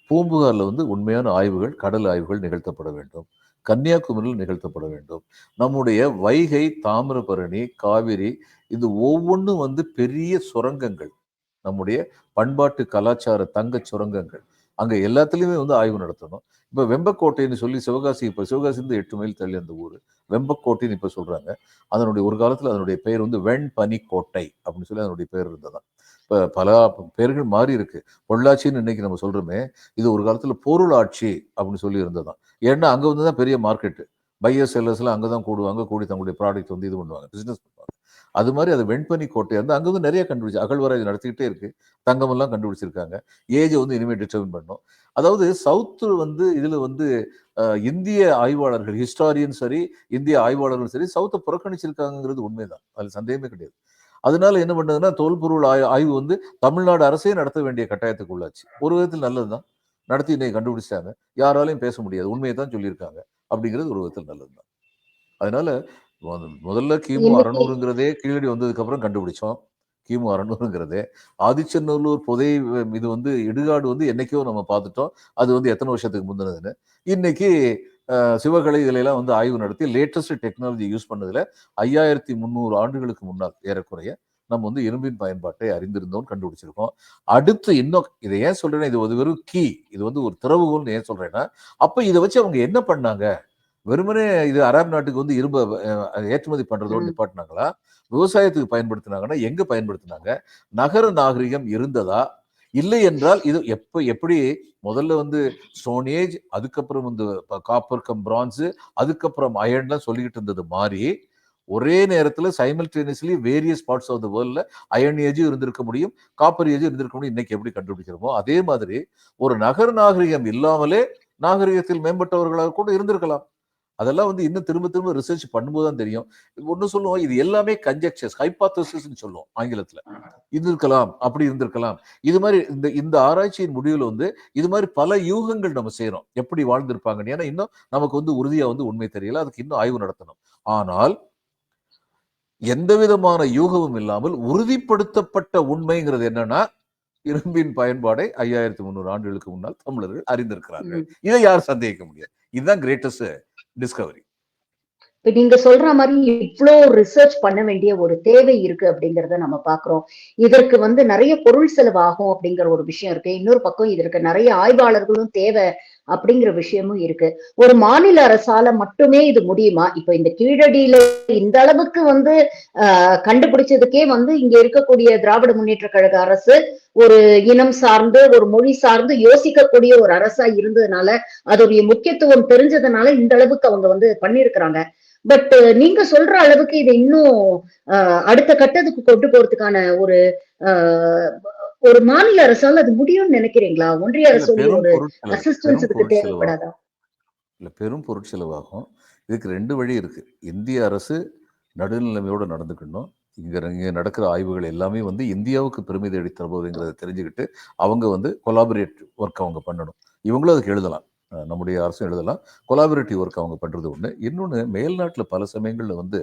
பூம்புகார்ல வந்து உண்மையான ஆய்வுகள், கடல் ஆய்வுகள் நிகழ்த்தப்பட வேண்டும், கன்னியாகுமரியில் நிகழ்த்தப்பட வேண்டும். நம்முடைய வைகை, தாமிரபரணி, காவிரி, இது ஒவ்வொன்றும் வந்து பெரிய சுரங்கங்கள், நம்முடைய பண்பாட்டு கலாச்சார தங்க சுரங்கங்கள். அங்க எல்லாத்துலயுமே வந்து ஆய்வு நடத்தணும். இப்ப வெம்பக்கோட்டைன்னு சொல்லி சிவகாசி, இப்ப சிவகாசி இருந்து 8 மைல் தள்ளி அந்த ஊர் வெம்பக்கோட்டைன்னு இப்ப சொல்றாங்க. அதனுடைய ஒரு காலத்துல அதனுடைய பெயர் வந்து வெண்பனி கோட்டை அப்படின்னு சொல்லி அதனுடைய பெயர் இருந்ததான். இப்ப பல பெயர்கள் மாறி இருக்கு. பொள்ளாச்சின்னு இன்னைக்கு நம்ம சொல்றோமே, இது ஒரு காலத்துல பொருளாட்சி அப்படின்னு சொல்லி இருந்ததான். ஏன்னா அங்க வந்துதான் பெரிய மார்க்கெட், பையர் செல்லர்ஸ் எல்லாம் அங்கதான் கூடுவாங்க, கூடி தங்களுடைய ப்ராடக்ட் வந்து இது பண்ணுவாங்க, பிசினஸ் பண்ணுவாங்க. அது மாதிரி அது வெண்பனி கோட்டை வந்து அங்க வந்து நிறைய கண்டுபிடிச்சு அகழ்வாராய்ச்சி நடத்திக்கிட்டே இருக்கு. தங்கம் எல்லாம் கண்டுபிடிச்சிருக்காங்க. ஏஜ் வந்து இனிமேல் டிட்டர்மின் பண்ணும். அதாவது சவுத்து வந்து இதுல வந்து இந்திய ஆய்வாளர்கள், ஹிஸ்டாரியன் சரி, இந்திய ஆய்வாளர்கள் சரி, சவுத்தை புறக்கணிச்சிருக்காங்கிறது உண்மைதான், அதுல சந்தேகமே கிடையாது. அதனால என்ன பண்ணதுன்னா, தொல்பொருள் ஆய்வு வந்து தமிழ்நாடு அரசே நடத்த வேண்டிய கட்டாயத்துக்கு உள்ளாச்சு. ஒரு விதத்தில் நல்லதுதான், நடத்தி இன்னைக்கு கண்டுபிடிச்சாங்க, யாராலையும் பேச முடியாது, உண்மையை தான் சொல்லியிருக்காங்க அப்படிங்கிறது ஒரு விதத்தில் நல்லதுதான். அதனால முதல்ல கிமு இன்னைக்கு 600ங்கிறதே கீழடி வந்ததுக்கு அப்புறம் கண்டுபிடிச்சோம். கிமு 600ங்கிறதே ஆதிச்சநல்லூர் புதை இது வந்து இடுகாடு வந்து என்னைக்கோ நம்ம பார்த்துட்டோம். அது வந்து எத்தனை வருஷத்துக்கு முந்தினதுன்னு. இன்னைக்கு சிவகலை இதிலெல்லாம் வந்து ஆய்வு நடத்தி லேட்டஸ்ட் டெக்னாலஜி யூஸ் பண்ணதுல 5300 ஆண்டுகளுக்கு முன்னால் ஏறக்குறைய நம்ம வந்து இரும்பின் பயன்பாட்டை அறிந்திருந்தோம், கண்டுபிடிச்சிருக்கோம். அடுத்து இன்னும் இதை ஏன் சொல்றேன்னா, இது ஒரு வெறும் கீ, இது வந்து ஒரு திறவுகோல்னு ஏன் சொல்றேன்னா, அப்ப இதை வச்சு அவங்க என்ன பண்ணாங்க? வெறுமனே இது அரபு நாட்டுக்கு வந்து இரும்பு ஏற்றுமதி பண்றதோடு நிப்பாட்டினாங்களா? விவசாயத்துக்கு பயன்படுத்தினாங்கன்னா எங்க பயன்படுத்தினாங்க? நகர நாகரிகம் இருந்ததா? இல்லை என்றால் இது எப்படி முதல்ல வந்து ஸ்டோன் ஏஜ், அதுக்கப்புறம் வந்து காப்பர் கம் பிரான்ஸ், அதுக்கப்புறம் அயன்லாம் சொல்லிக்கிட்டு இருந்தது மாறி, ஒரே நேரத்தில் simultaneously various parts of the வேர்ல்ட்ல அயன் ஏஜும் இருந்திருக்க முடியும், காப்பர் ஏஜும் இருந்திருக்க முடியும். இன்னைக்கு எப்படி கண்டுபிடிக்கிறோமோ அதே மாதிரி ஒரு நகர நாகரிகம் இல்லாமலே நாகரிகத்தில் மேம்பட்டவர்களாக கூட இருந்திருக்கலாம். அதெல்லாம் வந்து இன்னும் திரும்ப திரும்ப ரிசர்ச் பண்ணும்போது தான் தெரியும். ஒண்ணு சொல்லுவோம், இது எல்லாமே கன்ஜெக்சர்ஸ், ஹைபாத்தசிஸ்ன்னு சொல்லுவோம் ஆங்கிலத்துல. இது இருக்கலாம், அப்படி இருந்திருக்கலாம். இது மாதிரி இந்த இந்த ஆராய்ச்சியின் முடிவுல வந்து இது மாதிரி பல யூகங்கள் நம்ம செய்றோம். எப்படி வாழ்ந்திருப்பாங்கன்னு. ஏன்னா இன்னும் நமக்கு வந்து உறுதியா வந்து உண்மை தெரியல. அதுக்கு இன்னும் ஆய்வு நடத்தணும். ஆனால் எந்த விதமான யூகமும் இல்லாமல் உறுதிப்படுத்தப்பட்ட உண்மைங்கிறது என்னன்னா, இரும்பின் பயன்பாடை 5300 ஆண்டுகளுக்கு முன்னால் தமிழர்கள் அறிந்திருக்கிறார்கள். இதை யார் சந்தேகிக்க முடியாது. இதுதான் கிரேட்டஸ்ட் டிஸ்கவரி. இப்ப நீங்க சொல்ற மாதிரி இவ்ளோ ரிசர்ச் பண்ண வேண்டிய ஒரு தேவை இருக்கு அப்படிங்கறத நம்ம பாக்குறோம். இதற்கு வந்து நிறைய பொருள் செலவாகும் அப்படிங்கிற ஒரு விஷயம் இருக்கு. இன்னொரு பக்கம் இதற்கு நிறைய ஆய்வாளர்களும் தேவை அப்படிங்கிற விஷயமும் இருக்கு. ஒரு மாநில அரசால மட்டுமே இது முடியுமா? இப்ப இந்த கீழடியில இந்த அளவுக்கு வந்து கண்டுபிடிச்சதுக்கே வந்து இங்க இருக்கக்கூடிய திராவிட முன்னேற்ற கழக அரசு ஒரு இனம் சார்ந்து ஒரு மொழி சார்ந்து யோசிக்கக்கூடிய ஒரு அரசா இருந்ததுனால அதோடைய முக்கியத்துவம் தெரிஞ்சதுனால இந்த அளவுக்கு அவங்க வந்து பண்ணிருக்கிறாங்க. பட் நீங்க சொல்ற அளவுக்கு இதை இன்னும் அடுத்த கட்டத்துக்கு கொண்டு போறதுக்கான ஒரு ஒரு மாநில அரசால அது முடியும்னு நினைக்கிறீங்களா? ஒன்றிய அரசுடைய ஒரு அசிஸ்டன்ஸ் இதுக்கு தேவைப்படாதா? இல்ல, பெரும் பொருட்செலவாகும். இதுக்கு 2 வழி இருக்கு. இந்திய அரசு நடுநிலைமையோட நடந்துக்கணும். இங்க நடக்கிற ஆய்வுகள் எல்லாமே வந்து இந்தியாவுக்கு பெருமை தேடி தருபதுங்கிறத தெரிஞ்சுக்கிட்டு அவங்க வந்து கொலாபரேட்டிவ் ஒர்க் அவங்க பண்ணணும். இவங்களும் அதுக்கு எழுதலாம். நம்முடைய அரசும் எழுதலாம். கொலாபரேட்டிவ் ஒர்க் அவங்க பண்றது ஒண்ணு. இன்னொன்னு, மேல்நாட்டுல பல சமயங்கள்ல வந்து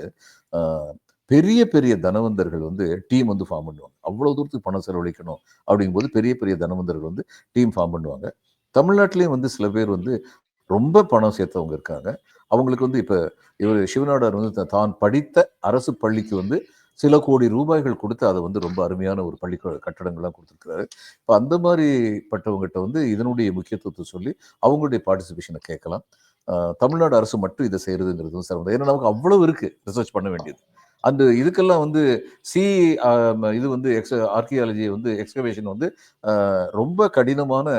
பெரிய பெரிய தனவந்தர்கள் வந்து டீம் வந்து ஃபார்ம் பண்ணுவாங்க. அவ்வளவு தூரத்துக்கு பணம் செலவழிக்கணும் அப்படிங்கும்போது பெரிய பெரிய தனவந்தர்கள் வந்து டீம் ஃபார்ம் பண்ணுவாங்க. தமிழ்நாட்டிலையும் வந்து சில பேர் வந்து ரொம்ப பணம் சேர்த்தவங்க இருக்காங்க. அவங்களுக்கு வந்து இப்ப இவர் சிவநாடார் வந்து தான் படித்த அரசு பள்ளிக்கு வந்து சில கோடி ரூபாய்கள் கொடுத்து அதை வந்து ரொம்ப அருமையான ஒரு பள்ளி கட்டடங்கள்லாம் கொடுத்துருக்கிறாரு. இப்போ அந்த மாதிரி பட்டவங்ககிட்ட வந்து இதனுடைய முக்கியத்துவத்தை சொல்லி அவங்களுடைய பார்ட்டிசிபேஷனை கேட்கலாம். தமிழ்நாடு அரசு மட்டும் இதை செய்யறதுங்கிறது சிரமம். ஏன்னா நமக்கு அவ்வளவு இருக்கு ரிசர்ச் பண்ண வேண்டியது. அந்த இதுக்கெல்லாம் வந்து இது வந்து ஆர்கியாலஜி வந்து எக்ஸ்கவேஷன் வந்து ரொம்ப கடினமான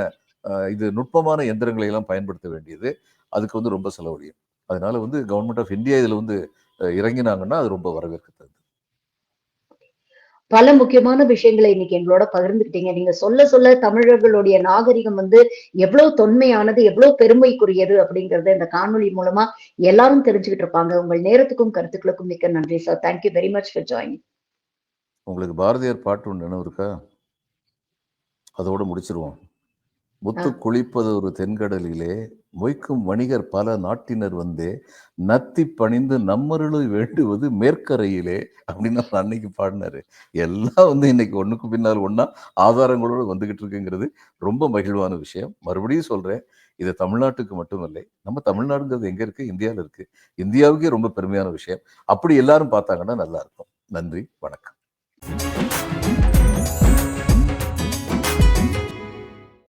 இது நுட்பமான எந்திரங்களை எல்லாம் பயன்படுத்த வேண்டியது. அதுக்கு வந்து ரொம்ப செலவழியும். அதனால வந்து கவர்மெண்ட் ஆஃப் இந்தியா இதுல வந்து இறங்கினாங்கன்னா அது ரொம்ப வரவேற்கத்தக்கது. பல முக்கியமான விஷயங்களை இன்னைக்கு எங்களோட பகிர்ந்துக்கிட்டீங்க. நீங்க சொல்ல சொல்ல தமிழர்களுடைய நாகரிகம் வந்து எவ்வளவு தொன்மையானது, எவ்வளவு பெருமைக்குரியது அப்படிங்கறத இந்த காணொலி மூலமா எல்லாரும் தெரிஞ்சுக்கிட்டு இருப்பாங்க. உங்கள் நேரத்துக்கும் கருத்துக்களுக்கும் மிக்க நன்றி sir. Thank you very much for joining. உங்களுக்கு பாரதியார் பாட்டு ஒன்று நினைவு இருக்கா? அதோட முடிச்சிருவோம். முத்து குளிப்பது ஒரு தென்கடலிலே, மொய்க்கும் வணிகர் பல நாட்டினர் வந்தே, நத்தி பணிந்து நம்மருளை வேண்டுவது மேற்கரையிலே அப்படின்னு அன்னைக்கு பாடினாரு. எல்லாம் வந்து இன்னைக்கு ஒண்ணுக்கு பின்னால் ஒண்ணா ஆதாரங்களோடு வந்துகிட்டு இருக்குங்கிறது ரொம்ப மகிழ்வான விஷயம். மறுபடியும் சொல்றேன், இது தமிழ்நாட்டுக்கு மட்டுமில்லை. நம்ம தமிழ்நாடுங்கிறது எங்க இருக்கு? இந்தியாவில் இருக்கு. இந்தியாவுக்கே ரொம்ப பெருமையான விஷயம். அப்படி எல்லாரும் பார்த்தாங்கன்னா நல்லா இருக்கும். நன்றி, வணக்கம்.